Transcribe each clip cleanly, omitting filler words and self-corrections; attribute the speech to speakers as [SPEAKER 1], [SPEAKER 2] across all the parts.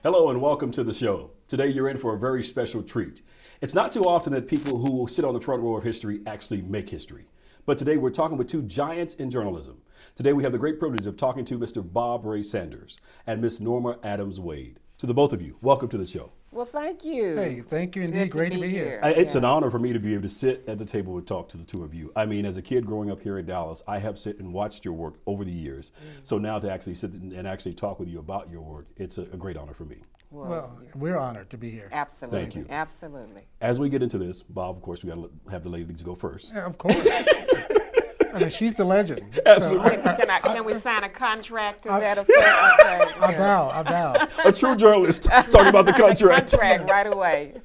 [SPEAKER 1] Hello and welcome to the show. Today you're in for a very special treat. It's not too often that people who sit on the front row of history actually make history. But today we're talking with two giants in journalism. Today we have the great privilege of talking to Mr. Bob Ray Sanders and Miss Norma Adams Wade. To the both of you, welcome to the show.
[SPEAKER 2] Well, thank you.
[SPEAKER 3] Hey, thank you indeed. Great to be here.
[SPEAKER 1] It's an honor for me to be able to sit at the table and talk to the two of you. I mean, as a kid growing up here in Dallas, I have sit and watched your work over the years. So now to actually sit and actually talk with you about your work, it's a great honor for me.
[SPEAKER 3] Well, we're honored to be here.
[SPEAKER 2] Absolutely.
[SPEAKER 1] Thank you.
[SPEAKER 2] Absolutely.
[SPEAKER 1] As we get into this, Bob, of course, we got to have the ladies go first.
[SPEAKER 3] Yeah, of course. I mean, she's the legend.
[SPEAKER 1] Absolutely.
[SPEAKER 2] Can we sign a contract to that effect? Okay.
[SPEAKER 3] I vow.
[SPEAKER 1] A true journalist talking about the contract.
[SPEAKER 2] Contract right away.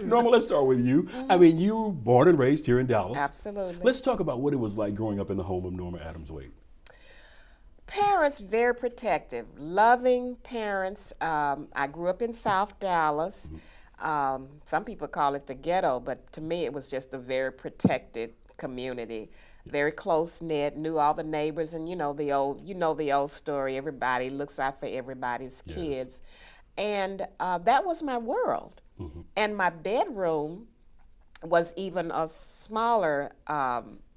[SPEAKER 1] Norma, let's start with you. I mean, you were born and raised here in Dallas.
[SPEAKER 2] Absolutely.
[SPEAKER 1] Let's talk about what it was like growing up in the home of Norma Adams Wade.
[SPEAKER 2] Parents, very protective, loving parents. I grew up in South Dallas. Some people call it the ghetto, but to me it was just a very protected community. Very close knit, knew all the neighbors, and you know the old story. Everybody looks out for everybody's kids, and that was my world. And my bedroom was even a smaller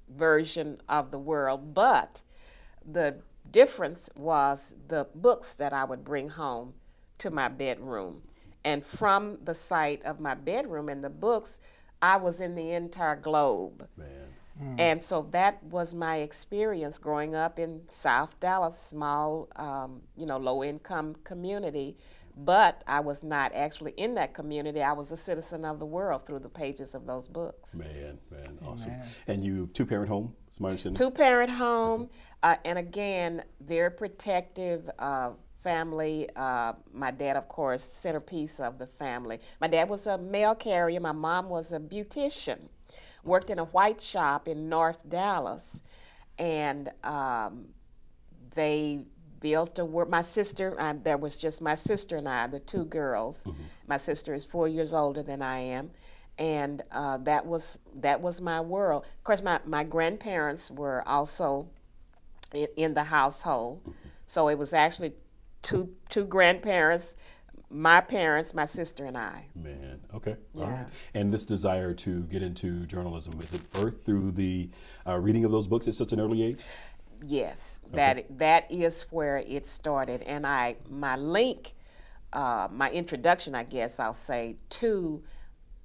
[SPEAKER 2] version of the world, but the difference was the books that I would bring home to my bedroom, and from the sight of my bedroom and the books, I was in the entire globe.
[SPEAKER 1] Man.
[SPEAKER 2] And so that was my experience growing up in South Dallas, small, low-income community. But I was not actually in that community. I was a citizen of the world through the pages of those books.
[SPEAKER 1] Man, awesome. And you, two-parent home, is my understanding?
[SPEAKER 2] Two-parent home, and again, very protective family. My dad, of course, centerpiece of the family. My dad was a mail carrier. My mom was a beautician. Worked in a white shop in North Dallas, and they built a work. My sister, there was just my sister and I, the two girls. My sister is 4 years older than I am, and that was my world. Of course, my grandparents were also in the household, so it was actually two grandparents. My parents, my sister, and I.
[SPEAKER 1] Man, okay,
[SPEAKER 2] Yeah.
[SPEAKER 1] all right. And this desire to get into journalism, is it birthed through the reading of those books at such an early age?
[SPEAKER 2] Yes,
[SPEAKER 1] Okay.
[SPEAKER 2] that is where it started, and my introduction, I guess I'll say, to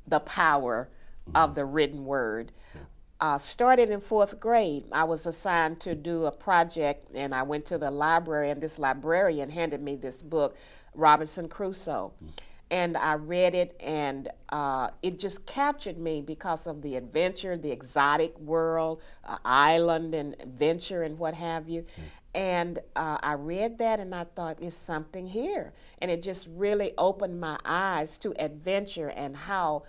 [SPEAKER 2] the power of the written word. Started in 4th grade. I was assigned to do a project, and I went to the library, and this librarian handed me this book, Robinson Crusoe. And I read it, and it just captured me because of the adventure, the exotic world, island and adventure and what have you. And I read that, and I thought, there's something here. And it just really opened my eyes to adventure and how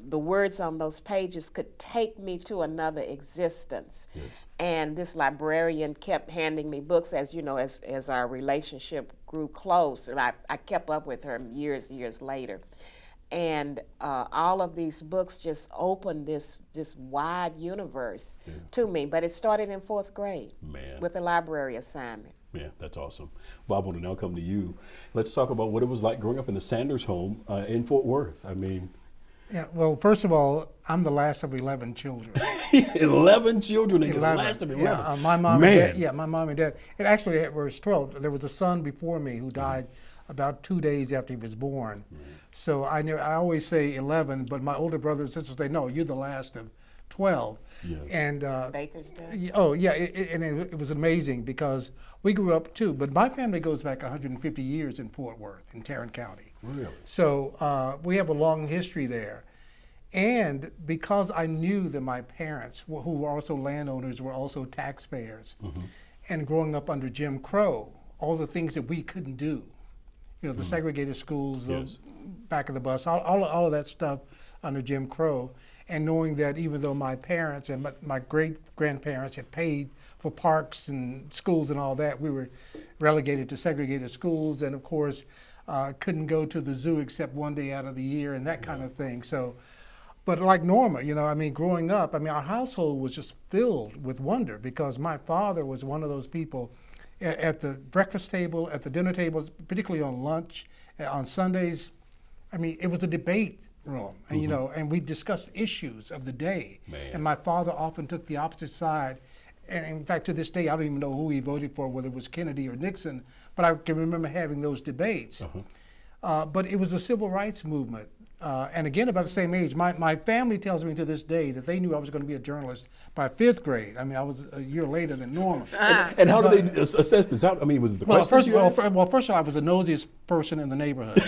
[SPEAKER 2] the words on those pages could take me to another existence.
[SPEAKER 1] Yes.
[SPEAKER 2] And this librarian kept handing me books, as you know, as our relationship grew close. And I kept up with her years later. And all of these books just opened this wide universe to me. But it started in 4th grade with a library assignment.
[SPEAKER 1] Yeah, that's awesome. Bob, I want to now come to you. Let's talk about what it was like growing up in the Sanders home in Fort Worth. I mean,
[SPEAKER 3] Yeah, well, first of all, I'm the last of 11 children.
[SPEAKER 1] 11 children, and the last of 11.
[SPEAKER 3] Yeah, my mom
[SPEAKER 1] Man.
[SPEAKER 3] and dad. Yeah, my mom and dad. It actually was 12. There was a son before me who died about 2 days after he was born. So I always say 11, but my older brothers and sisters say, no, you're the last of 12.
[SPEAKER 1] Yes.
[SPEAKER 3] And
[SPEAKER 2] Baker's Dozen.
[SPEAKER 3] oh yeah, it was amazing because we grew up too. But my family goes back 150 years in Fort Worth, in Tarrant County.
[SPEAKER 1] Really?
[SPEAKER 3] So we have a long history there. And because I knew that my parents, who were also landowners, were also taxpayers, and growing up under Jim Crow, all the things that we couldn't do, you know, the segregated schools, the back of the bus, all of that stuff under Jim Crow, and knowing that even though my parents and my great-grandparents had paid for parks and schools and all that, we were relegated to segregated schools, and of course, couldn't go to the zoo except one day out of the year and that kind of thing. So, but like Norma, you know, I mean, growing up, I mean, our household was just filled with wonder because my father was one of those people at the breakfast table, at the dinner tables, particularly on lunch On Sundays, I mean, it was a debate room, and you know, and we discussed issues of the day.
[SPEAKER 1] Man.
[SPEAKER 3] And my father often took the opposite side. And in fact, to this day, I don't even know who he voted for, whether it was Kennedy or Nixon, but I can remember having those debates. But it was a civil rights movement. And again, about the same age. My family tells me to this day that they knew I was going to be a journalist by 5th grade. I mean, I was a year later than Norma.
[SPEAKER 1] And how did they assess this out? I mean, was it the questions
[SPEAKER 3] First
[SPEAKER 1] you asked?
[SPEAKER 3] of all, I was the nosiest person in the neighborhood.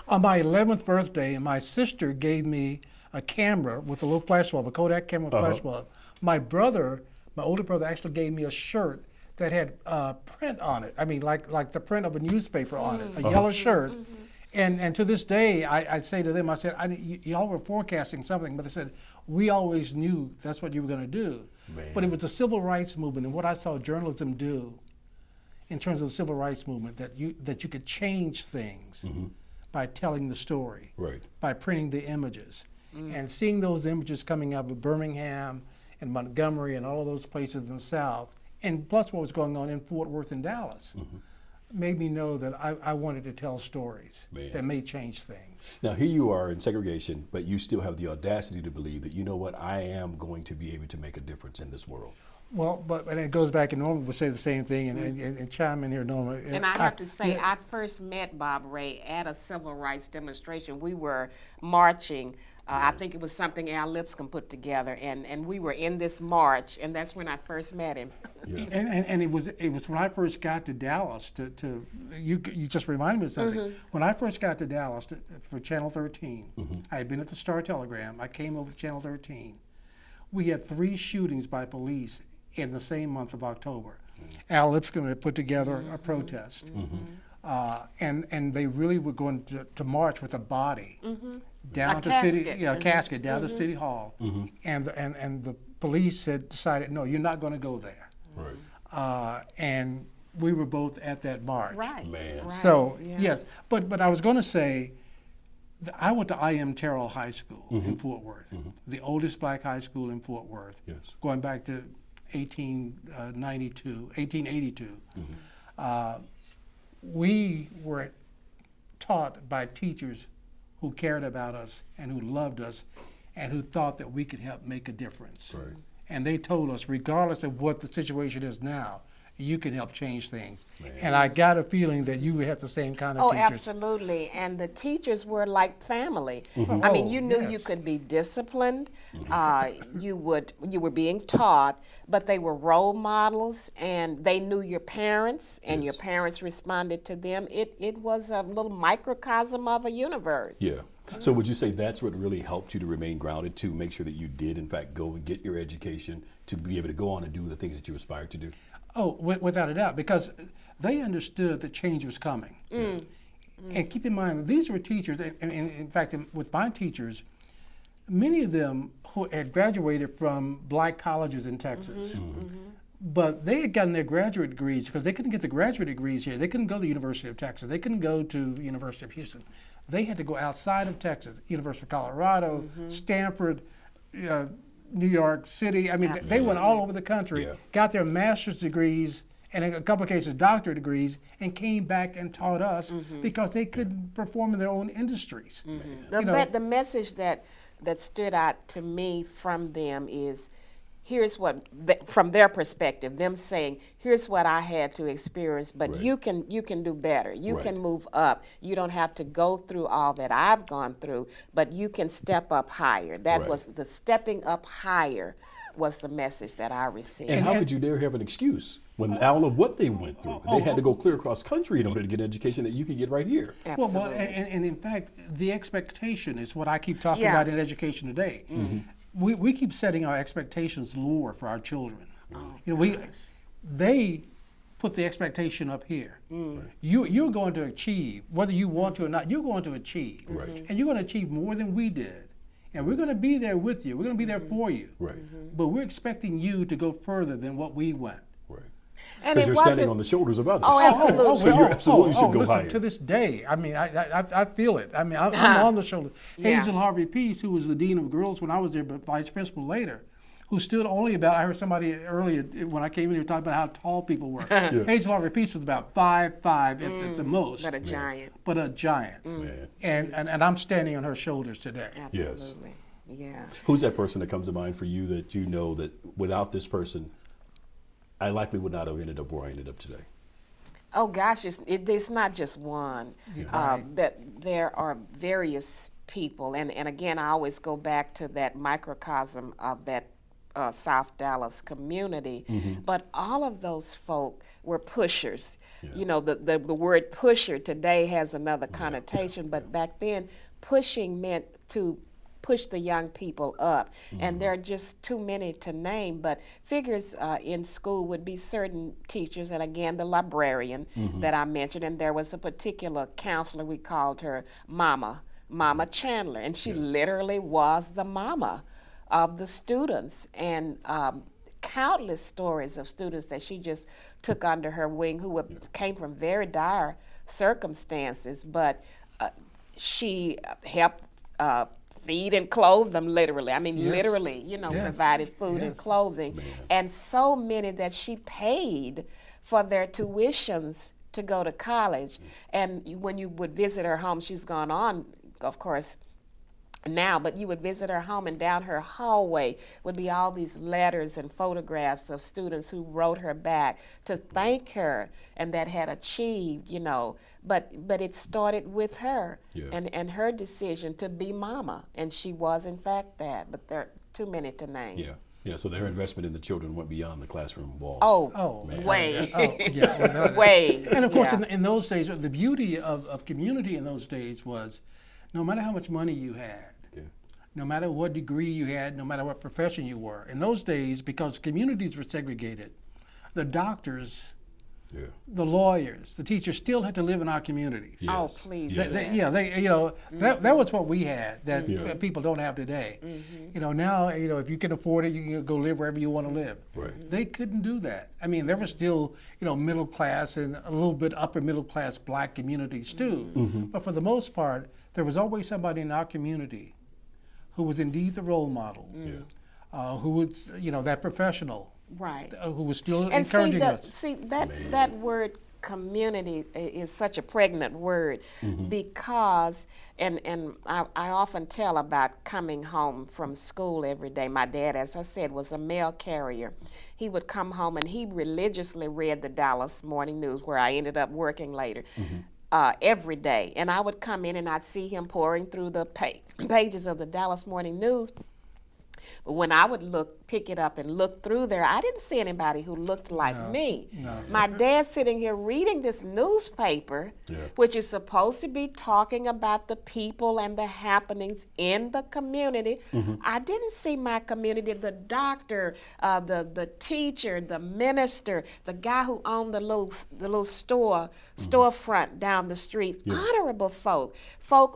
[SPEAKER 3] On my 11th birthday, my sister gave me a camera with a little flash bulb, a Kodak camera with flash bulb. My older brother, actually gave me a shirt that had print on it. I mean, like the print of a newspaper on it, a yellow shirt. And to this day, I say to them, I said, y'all were forecasting something, but they said, we always knew that's what you were going to do.
[SPEAKER 1] Man.
[SPEAKER 3] But it was the civil rights movement and what I saw journalism do in terms of the civil rights movement, that you could change things by telling the story,
[SPEAKER 1] Right.
[SPEAKER 3] by printing the images. And seeing those images coming out of Birmingham and Montgomery and all of those places in the South, and plus what was going on in Fort Worth and Dallas, made me know that I wanted to tell stories that may change things.
[SPEAKER 1] Now, here you are in segregation, but you still have the audacity to believe that, you know what, I am going to be able to make a difference in this world.
[SPEAKER 3] Well, and it goes back, and Norma would say the same thing, and chime in here, Norma.
[SPEAKER 2] And I have to say, I first met Bob Ray at a civil rights demonstration. We were marching. I think it was something Al Lipscomb put together, and we were in this march, and that's when I first met him.
[SPEAKER 1] Yeah.
[SPEAKER 3] And it was when I first got to Dallas. You just reminded me of something. When I first got to Dallas for Channel 13, I had been at the Star Telegram. I came over to Channel 13. We had 3 shootings by police in the same month of October. Al Lipscomb had put together a protest, and they really were going to march with a body down
[SPEAKER 2] A
[SPEAKER 3] to
[SPEAKER 2] casket.
[SPEAKER 3] casket down to City Hall, and the police had decided, no, you're not going to go there.
[SPEAKER 1] Right.
[SPEAKER 3] And we were both at that march.
[SPEAKER 2] Right.
[SPEAKER 1] Man.
[SPEAKER 2] Right.
[SPEAKER 3] So
[SPEAKER 2] Yeah.
[SPEAKER 3] yes, but I was going to say, I went to I.M. Terrell High School in Fort Worth, the oldest black high school in Fort Worth,
[SPEAKER 1] Yes.
[SPEAKER 3] going back to 1882. We were taught by teachers who cared about us and who loved us and who thought that we could help make a difference.
[SPEAKER 1] Right.
[SPEAKER 3] And they told us, regardless of what the situation is now, you can help change things.
[SPEAKER 1] Man.
[SPEAKER 3] And I got a feeling that you had the same kind of
[SPEAKER 2] Oh,
[SPEAKER 3] teachers.
[SPEAKER 2] absolutely. And the teachers were like family.
[SPEAKER 3] Mm-hmm.
[SPEAKER 2] I mean,
[SPEAKER 3] Oh,
[SPEAKER 2] you knew you
[SPEAKER 3] yes.
[SPEAKER 2] could be disciplined. You were being taught, but they were role models, and they knew your parents, and your parents responded to them. It was a little microcosm of a universe.
[SPEAKER 1] Yeah. So would you say that's what really helped you to remain grounded, to make sure that you did, in fact, go and get your education, to be able to go on and do the things that you aspired to do?
[SPEAKER 3] Oh, without a doubt, because they understood that change was coming. And keep in mind, these were teachers, and in fact, with my teachers, many of them who had graduated from black colleges in Texas. But they had gotten their graduate degrees because they couldn't get the graduate degrees here. They couldn't go to the University of Texas. They couldn't go to the University of Houston. They had to go outside of Texas, University of Colorado, Stanford, New York City. I mean, they went all over the country, got their master's degrees, and in a couple of cases, doctorate degrees, and came back and taught us because they couldn't perform in their own industries.
[SPEAKER 2] The message that stood out to me from them is, here's what, from their perspective, them saying, here's what I had to experience, but you can do better. You can move up. You don't have to go through all that I've gone through, but you can step up higher. That was the stepping up higher was the message that I received.
[SPEAKER 1] And how could you dare have an excuse when all of what they went through? They had to go clear across country in order to get an education that you could get right here.
[SPEAKER 2] Absolutely.
[SPEAKER 3] Well, and in fact, the expectation is what I keep talking about in education today. We keep setting our expectations lower for our children. They put the expectation up here. You're going to achieve, whether you want to or not, you're going to achieve. And you're going to achieve more than we did. And we're going to be there with you. We're going to be there for you. But we're expecting you to go further than what we went.
[SPEAKER 1] Because you're standing on the shoulders of others.
[SPEAKER 2] Oh, absolutely.
[SPEAKER 1] So you absolutely should go
[SPEAKER 3] listen,
[SPEAKER 1] higher.
[SPEAKER 3] To this day, I mean, I feel it. I mean, I'm on the shoulder. Hazel Harvey Peace, who was the dean of girls when I was there, but vice principal later, who stood only about, I heard somebody earlier when I came in here talking about how tall people were. Hazel Harvey Peace was about 5'5" at the most.
[SPEAKER 2] But a giant.
[SPEAKER 3] But a giant. And I'm standing on her shoulders today.
[SPEAKER 2] Absolutely. Yeah.
[SPEAKER 1] Who's that person that comes to mind for you that you know that without this person, I likely would not have ended up where I ended up today?
[SPEAKER 2] Oh gosh, it's not just one. That there are various people, and again, I always go back to that microcosm of that South Dallas community. But all of those folk were pushers. You know, the word pusher today has another connotation, but back then, pushing meant to push the young people up. And there are just too many to name, but figures in school would be certain teachers, and again, the librarian that I mentioned, and there was a particular counselor, we called her Mama Chandler, and she literally was the mama of the students, and countless stories of students that she just took under her wing who came from very dire circumstances, but she helped feed and clothe them literally. I mean, literally, you know, provided food and clothing. And so many that she paid for their tuitions to go to college. And when you would visit her home, she's gone on, of course, now, but you would visit her home, and down her hallway would be all these letters and photographs of students who wrote her back to thank her and that had achieved, you know. But it started with her and her decision to be mama, and she was in fact that. But there are too many to name.
[SPEAKER 1] Yeah. So their investment in the children went beyond the classroom walls.
[SPEAKER 2] Way.
[SPEAKER 3] Way. And of course, in those days, the beauty of community in those days was, no matter how much money you had, no matter what degree you had, no matter what profession you were, in those days, because communities were segregated, the doctors, the lawyers, the teachers still had to live in our communities.
[SPEAKER 2] Oh, please.
[SPEAKER 3] That was what we had that people don't have today. You know, now, you know, if you can afford it, you can go live wherever you want to live. They couldn't do that. I mean, there were still, you know, middle class and a little bit upper middle class black communities too. But for the most part, there was always somebody in our community who was indeed the role model, who was, you know, that professional, who was still encouraging us.
[SPEAKER 2] See, that word community is such a pregnant word because, and I often tell about coming home from school every day. My dad, as I said, was a mail carrier. He would come home and he religiously read the Dallas Morning News, where I ended up working later. Every day, and I would come in and I'd see him pouring through the pages of the Dallas Morning News. But when I would pick it up and look through there, I didn't see anybody who looked like me. My dad's sitting here reading this newspaper, which is supposed to be talking about the people and the happenings in the community. I didn't see my community, the doctor, the teacher, the minister, the guy who owned the little storefront down the street. Honorable folk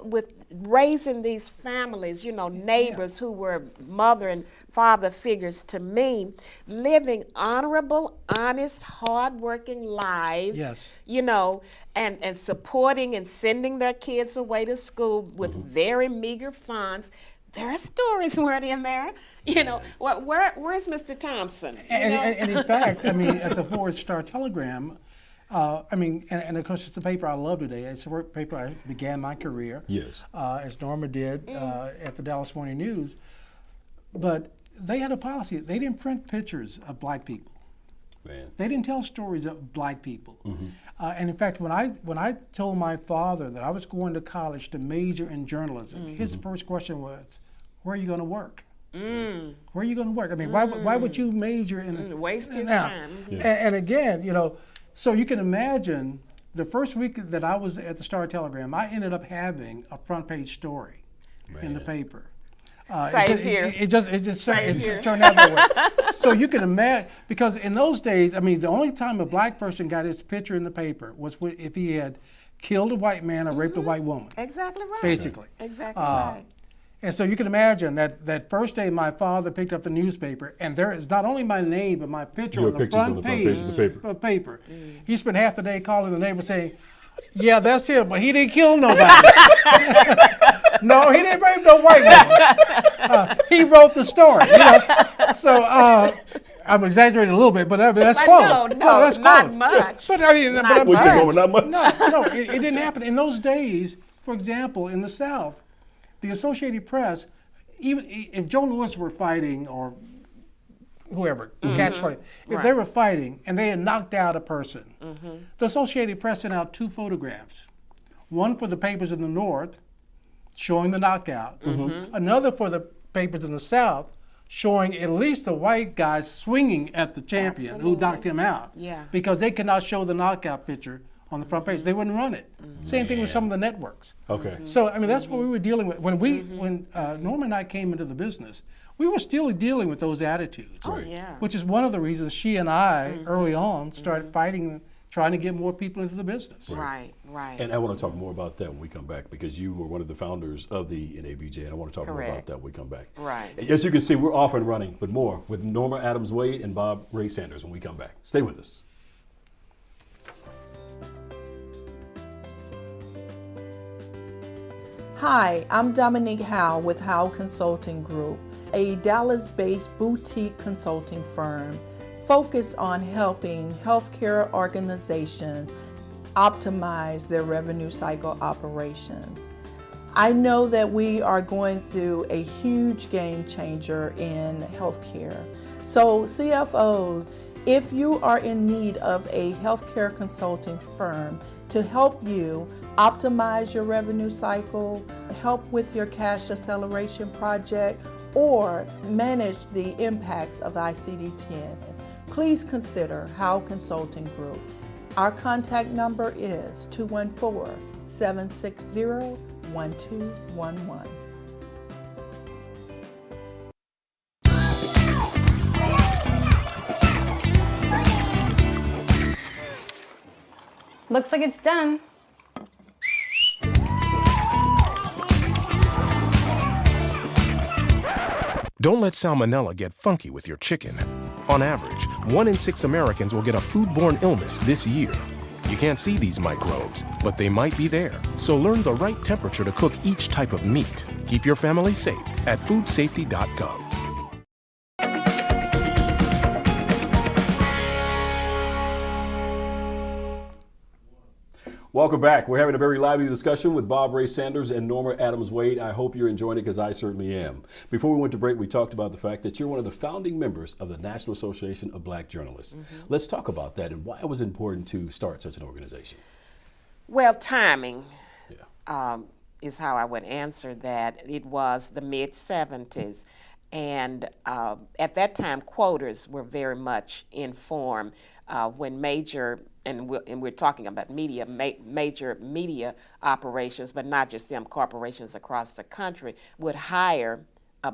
[SPEAKER 2] with raising these families, you know, neighbors who were mother and father figures to me, living honorable, honest, hard-working lives, you know, and supporting and sending their kids away to school with very meager funds. There are stories, weren't in there? You know, where's Mr. Thompson?
[SPEAKER 3] And in fact, I mean, at the Forest Star Telegram, I mean, and of course, it's the paper I love today. It's the paper I began my career, as Norma did at the Dallas Morning News. But they had a policy. They didn't print pictures of black people. They didn't tell stories of black people. And in fact, when I told my father that I was going to college to major in journalism, his first question was, "Where are you going to work? Where are you going to work? I mean, why would you major in
[SPEAKER 2] waste his time?"
[SPEAKER 3] And again, you know. So you can imagine the first week that I was at the Star Telegram, I ended up having a front page story in the paper. It just turned out that way. So you can imagine, because in those days, I mean, the only time a black person got his picture in the paper was if he had killed a white man or raped a white woman.
[SPEAKER 2] Exactly right.
[SPEAKER 3] Basically.
[SPEAKER 2] Exactly right.
[SPEAKER 3] And so you can imagine that first day my father picked up the newspaper, and there is not only my name, but my picture on the front page of the paper. He spent half the day calling the neighbor saying, "Yeah, that's him, but he didn't kill nobody." No, he didn't rape no white woman. He wrote the story. So I'm exaggerating a little bit, but that's close.
[SPEAKER 2] No,
[SPEAKER 3] that's
[SPEAKER 2] not
[SPEAKER 3] close.
[SPEAKER 2] much.
[SPEAKER 3] But I mean, but I'm
[SPEAKER 1] What's
[SPEAKER 3] saying-
[SPEAKER 1] your moment? Not much.
[SPEAKER 3] No, it didn't happen. In those days, for example, in the South, the Associated Press, even if Joe Louis were fighting or whoever, catch play, if they were fighting and they had knocked out a person, the Associated Press sent out 2 photographs. One for the papers in the North, showing the knockout. Another for the papers in the South, showing at least the white guy swinging at the champion who knocked him out.
[SPEAKER 2] Yeah.
[SPEAKER 3] Because they could not show the knockout picture on the front page. They wouldn't run it. Same thing with some of the networks.
[SPEAKER 1] Okay.
[SPEAKER 3] So I mean, that's what we were dealing with when Norma and I came into the business. We were still dealing with those attitudes.
[SPEAKER 2] Oh, yeah.
[SPEAKER 3] Which is one of the reasons she and I early on started fighting, trying to get more people into the business.
[SPEAKER 2] Right.
[SPEAKER 1] And I want to talk more about that when we come back, because you were one of the founders of the NABJ, and I want to talk more about that when we come back.
[SPEAKER 2] Right.
[SPEAKER 1] As you can see, we're off and running, but more with Norma Adams Wade and Bob Ray Sanders when we come back. Stay with us.
[SPEAKER 4] Hi, I'm Dominique Howell with Howell Consulting Group, a Dallas-based boutique consulting firm focused on helping healthcare organizations optimize their revenue cycle operations. I know that we are going through a huge game changer in healthcare. So CFOs, if you are in need of a healthcare consulting firm to help you optimize your revenue cycle, help with your cash acceleration project, or manage the impacts of ICD-10, please consider Howell Consulting Group. Our contact number is 214-760-1211.
[SPEAKER 5] Looks like it's done.
[SPEAKER 6] Don't let salmonella get funky with your chicken. On average, 1 in 6 Americans will get a foodborne illness this year. You can't see these microbes, but they might be there. So learn the right temperature to cook each type of meat. Keep your family safe at foodsafety.gov.
[SPEAKER 1] Welcome back. We're having a very lively discussion with Bob Ray Sanders and Norma Adams Wade. I hope you're enjoying it, because I certainly am. Before we went to break, we talked about the fact that you're one of the founding members of the National Association of Black Journalists. Let's talk about that and why it was important to start such an organization.
[SPEAKER 2] Well, timing is how I would answer that. It was the mid-'70s, and at that time, quotas were very much in form when major, and we're talking about media, major media operations, but not just them, corporations across the country would hire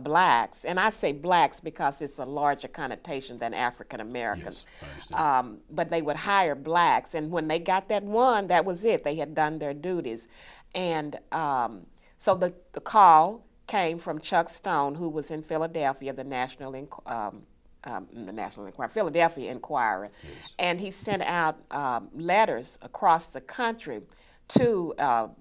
[SPEAKER 2] blacks, and I say blacks because it's a larger connotation than African Americans.
[SPEAKER 1] Yes, I understand.
[SPEAKER 2] But they would hire blacks, and when they got that one, that was it. They had done their duties. And so the call came from Chuck Stone, who was in Philadelphia, the National Enquirer, Philadelphia Inquirer,
[SPEAKER 1] Yes.
[SPEAKER 2] and he sent out letters across the country to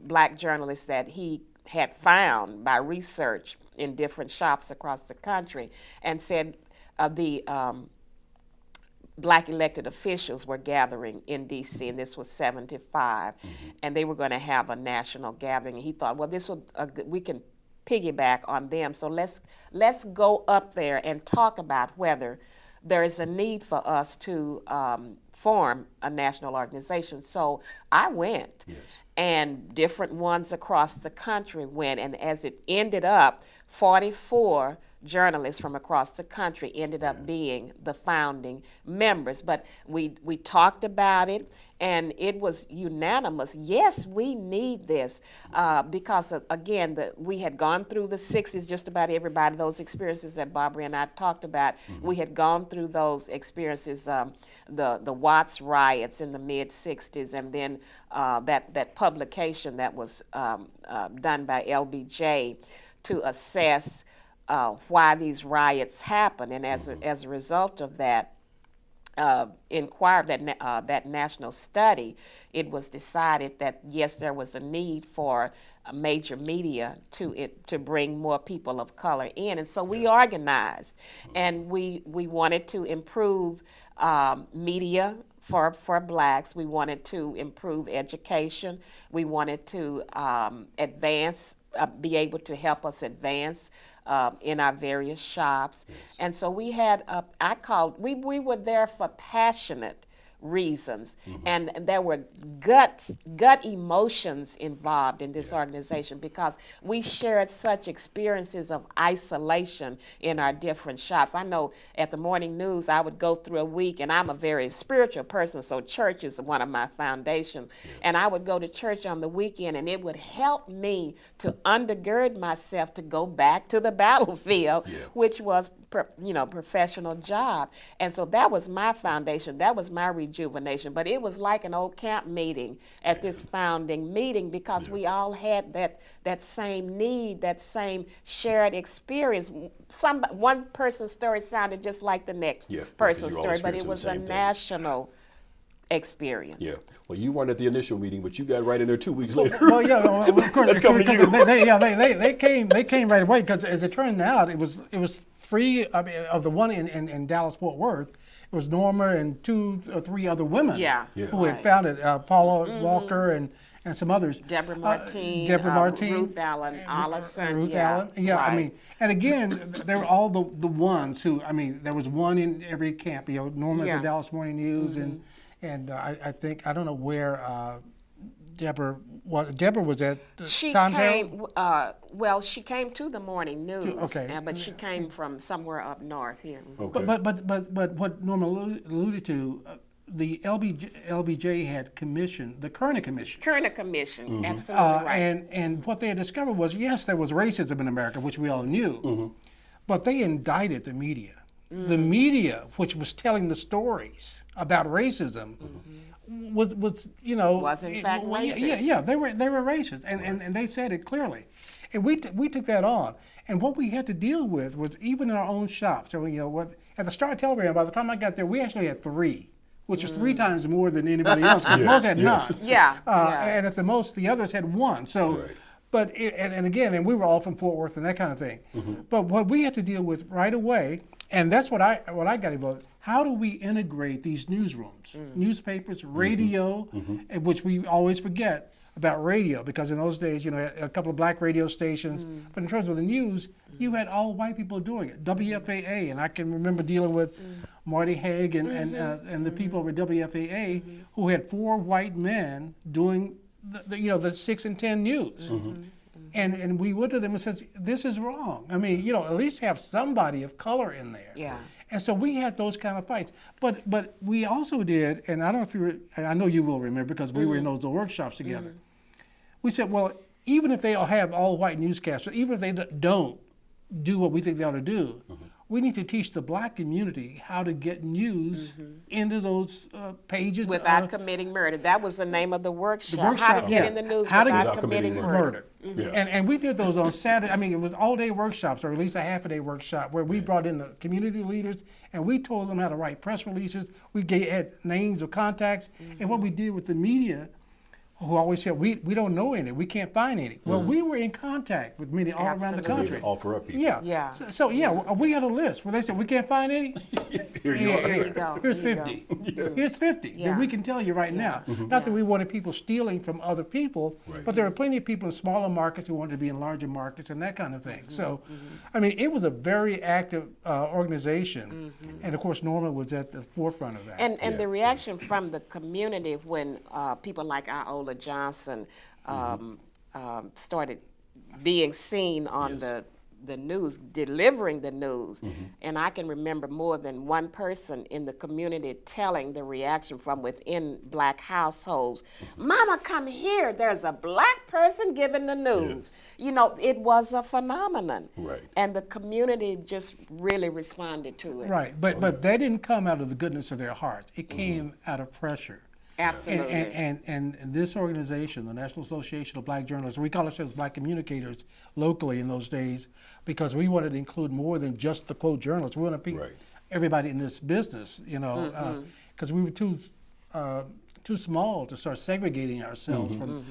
[SPEAKER 2] black journalists that he had found by research in different shops across the country, and said the black elected officials were gathering in D.C., and this was '75, and they were going to have a national gathering. And he thought, well, this will we can piggyback on them, so let's go up there and talk about whether there is a need for us to form a national organization. So I went.
[SPEAKER 1] Yes.
[SPEAKER 2] And different ones across the country went, and as it ended up, 44 journalists from across the country ended up being the founding members. But we talked about it, and it was unanimous. Yes, we need this because, again, we had gone through the 60s, just about everybody, those experiences that Barbara and I talked about. We had gone through those experiences, the Watts riots in the mid-'60s, and then that publication that was done by LBJ to assess why these riots happened. And as a result of that, inquired that national study, it was decided that yes, there was a need for a major media to bring more people of color in, and so we organized, and we wanted to improve media for blacks. We wanted to improve education. We wanted to advance, be able to help us advance in our various shops. And so we had, we were there for passionate reasons, and there were gut emotions involved in this organization, because we shared such experiences of isolation in our different shops. I know at the morning news I would go through a week, and I'm a very spiritual person, so church is one of my foundations, and I would go to church on the weekend, and it would help me to undergird myself to go back to the battlefield, which was professional job. And so that was my foundation, that was my rejuvenation. But it was like an old camp meeting at this founding meeting, because we all had that same need, that same shared experience. One person's story sounded just like the next person's story, but it was a national experience.
[SPEAKER 1] Yeah. Well, you weren't at the initial meeting, but you got right in there 2 weeks later.
[SPEAKER 3] Well, yeah, of course.
[SPEAKER 1] That's coming to you.
[SPEAKER 3] They came right away, because as it turned out, it was three. I mean, of the one in Dallas Fort Worth, it was Norma and 2 or 3 other women who had founded, Paula Walker and some others.
[SPEAKER 2] Deborah Martin, Ruth Allen, Allison.
[SPEAKER 3] Ruth Allen. Yeah,
[SPEAKER 2] right.
[SPEAKER 3] I mean, and again, they were all the ones who, I mean, there was one in every camp. Norma at the Dallas Morning News, and I think, I don't know where Deborah was. Deborah was at Times Herald?
[SPEAKER 2] Well, she came to the Morning News, but she came from somewhere up north here.
[SPEAKER 1] Okay.
[SPEAKER 3] But what Norma alluded to, the LBJ had commissioned the Kerner Commission.
[SPEAKER 2] Kerner Commission, absolutely right.
[SPEAKER 3] And what they had discovered was, yes, there was racism in America, which we all knew, but they indicted the media. The media, which was telling the stories about racism, was
[SPEAKER 2] in fact racist.
[SPEAKER 3] Yeah, they were racist, and they said it clearly, and we took that on. And what we had to deal with was, even in our own shops. So at the Star Telegram, by the time I got there, we actually had 3, which was 3 times more than anybody else. Because most had none. And at the most, the others had 1. So. But and we were all from Fort Worth and that kind of thing. But what we had to deal with right away, and that's what I got involved. How do we integrate these newsrooms, newspapers, radio, and which we always forget about radio, because in those days, a couple of black radio stations. But in terms of the news, you had all white people doing it. WFAA, and I can remember dealing with Marty Haig and the people over at WFAA who had 4 white men doing the 6 and 10 news. And we went to them and said, this is wrong. I mean, at least have somebody of color in there.
[SPEAKER 2] Yeah.
[SPEAKER 3] And so we had those kind of fights. But we also did, and I don't know if you were, I know you will remember, because we were in those workshops together. We said, well, even if they have all white newscasters, even if they don't do what we think they ought to do, we need to teach the black community how to get news into those pages.
[SPEAKER 2] Without committing murder. That was the name of the workshop. How to get in the news without committing murder.
[SPEAKER 3] And we did those on Saturday. I mean, it was all-day workshops, or at least a half-a-day workshop, where we brought in the community leaders, and we told them how to write press releases. We had names of contacts. And what we did with the media, who always said, we don't know any, we can't find any. Well, we were in contact with many all around the country.
[SPEAKER 1] Offer up people.
[SPEAKER 3] Yeah. So we had a list where they said, we can't find any.
[SPEAKER 1] Here you go.
[SPEAKER 3] Here's 50. Here's 50 that we can tell you right now. Not that we wanted people stealing from other people, but there were plenty of people in smaller markets who wanted to be in larger markets and that kind of thing. So, I mean, it was a very active organization. And of course, Norma was at the forefront of that.
[SPEAKER 2] And the reaction from the community when people like Iola Johnson started being seen on the news, delivering the news. And I can remember more than one person in the community telling the reaction from within black households. Mama, come here, there's a black person giving the news. It was a phenomenon.
[SPEAKER 1] Right.
[SPEAKER 2] And the community just really responded to it.
[SPEAKER 3] Right, but that didn't come out of the goodness of their hearts. It came out of pressure.
[SPEAKER 2] Absolutely.
[SPEAKER 3] And this organization, the National Association of Black Journalists, we call ourselves Black Communicators locally in those days, because we wanted to include more than just the quote journalists. We wanted everybody in this business, you know, because we were too small to start segregating ourselves from,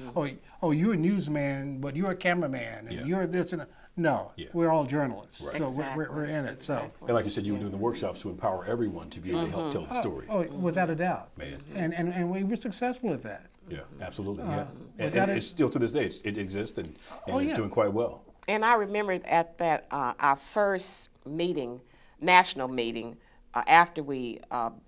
[SPEAKER 3] oh, you're a newsman, but you're a cameraman, and you're this and that. No, we're all journalists, so
[SPEAKER 2] Exactly.
[SPEAKER 3] we're in it. So,
[SPEAKER 1] And like you said, you were doing the workshops to empower everyone to be able to help tell the story.
[SPEAKER 3] oh, without a doubt,
[SPEAKER 1] Man.
[SPEAKER 3] and we were successful at that.
[SPEAKER 1] Yeah, absolutely. Yeah, and
[SPEAKER 3] without
[SPEAKER 1] it's still to this day, it exists, and it's doing quite well.
[SPEAKER 2] And I remember at that our first meeting, national meeting, after we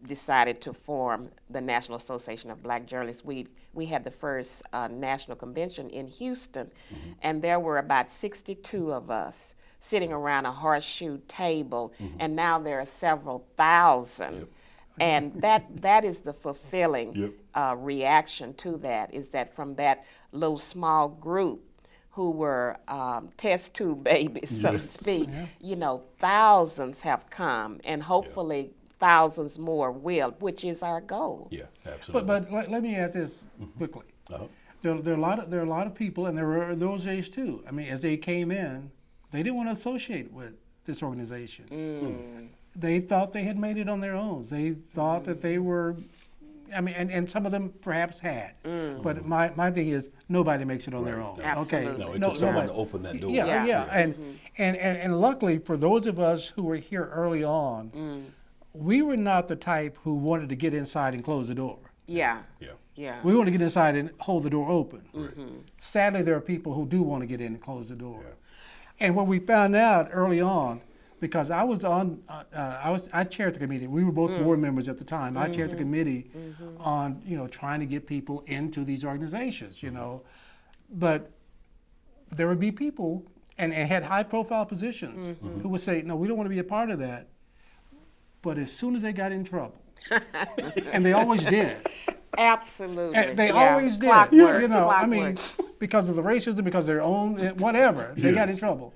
[SPEAKER 2] decided to form the National Association of Black Journalists, we had the first national convention in Houston, and there were about 62 of us sitting around a horseshoe table, and now there are several thousand. And that is the fulfilling reaction to that, is that from that little small group who were test tube babies, so to speak, you know, thousands have come, and hopefully thousands more will, which is our goal.
[SPEAKER 1] Yeah, absolutely.
[SPEAKER 3] But let me add this quickly. There are a lot of people, and there were those days too. I mean, as they came in, they didn't want to associate with this organization. They thought they had made it on their own. They thought that they were, I mean, and some of them perhaps had. But my thing is, nobody makes it on their own.
[SPEAKER 2] Absolutely.
[SPEAKER 3] Okay.
[SPEAKER 1] No, it took someone to open that door.
[SPEAKER 3] And luckily for those of us who were here early on, we were not the type who wanted to get inside and close the door.
[SPEAKER 2] Yeah.
[SPEAKER 1] Yeah.
[SPEAKER 2] Yeah.
[SPEAKER 3] We want to get inside and hold the door open. Sadly, there are people who do want to get in and close the door. And what we found out early on, because I was on, I chaired the committee. We were both board members at the time. I chaired the committee on, you know, trying to get people into these organizations, you know. But there would be people, and had high-profile positions, who would say, no, we don't want to be a part of that. But as soon as they got in trouble, and they always did.
[SPEAKER 2] Absolutely.
[SPEAKER 3] And they always did.
[SPEAKER 2] Clockwork,
[SPEAKER 3] you know, I
[SPEAKER 2] clockwork.
[SPEAKER 3] mean, because of the racism, because of their own, whatever, they got in trouble.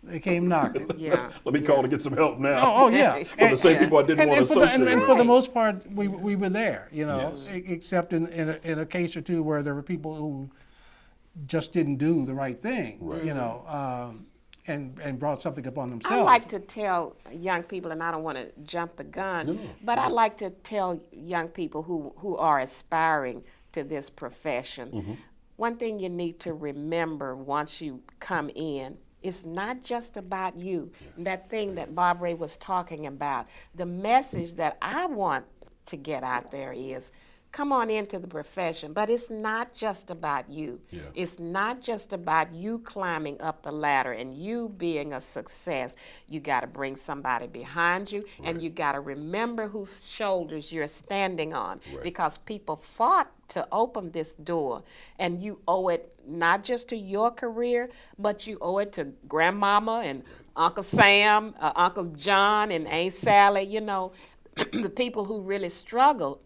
[SPEAKER 3] They came knocking.
[SPEAKER 2] Yeah.
[SPEAKER 1] Let me call to get some help now.
[SPEAKER 3] Oh yeah.
[SPEAKER 1] From the same people I didn't want to associate
[SPEAKER 3] and
[SPEAKER 1] with.
[SPEAKER 3] for the most part, we were there, you know,
[SPEAKER 1] Yes.
[SPEAKER 3] except in a case or two where there were people who just didn't do the right thing, you know, and brought something upon themselves.
[SPEAKER 2] I like to tell young people, and I don't want to jump the gun, but I like to tell young people who are aspiring to this profession, one thing you need to remember once you come in, it's not just about you. That thing that Bob Ray was talking about, the message that I want to get out there is, come on into the profession, but it's not just about you. It's not just about you climbing up the ladder and you being a success. You got to bring somebody behind you, and you got to remember whose shoulders you're standing on, because people fought to open this door, and you owe it not just to your career, but you owe it to Grandmama and Uncle Sam, Uncle John and Aunt Sally, you know, the people who really struggle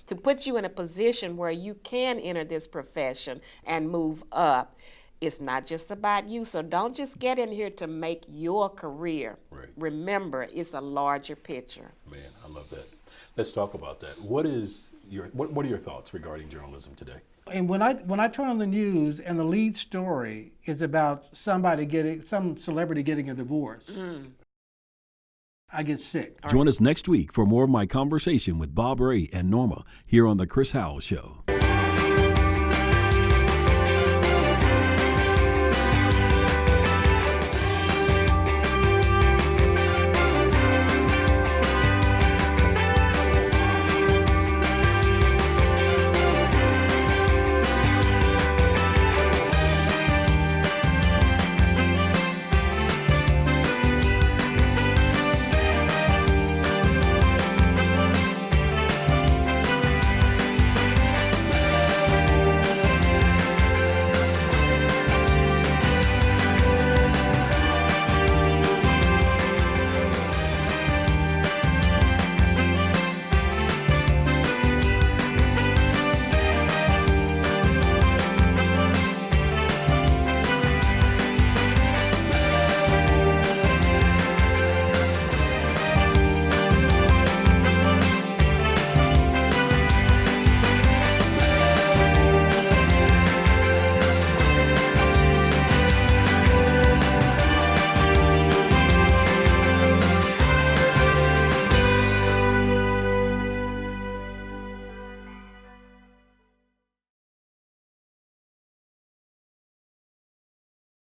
[SPEAKER 2] to put you in a position where you can enter this profession and move up. It's not just about you, so don't just get in here to make your career. Remember, it's a larger picture.
[SPEAKER 1] Man, I love that. Let's talk about that. What are your thoughts regarding journalism today?
[SPEAKER 3] And when I turn on the news and the lead story is about some celebrity getting a divorce, I get sick.
[SPEAKER 1] Join us next week for more of my conversation with Bob Ray and Norma here on The Chris Howell Show.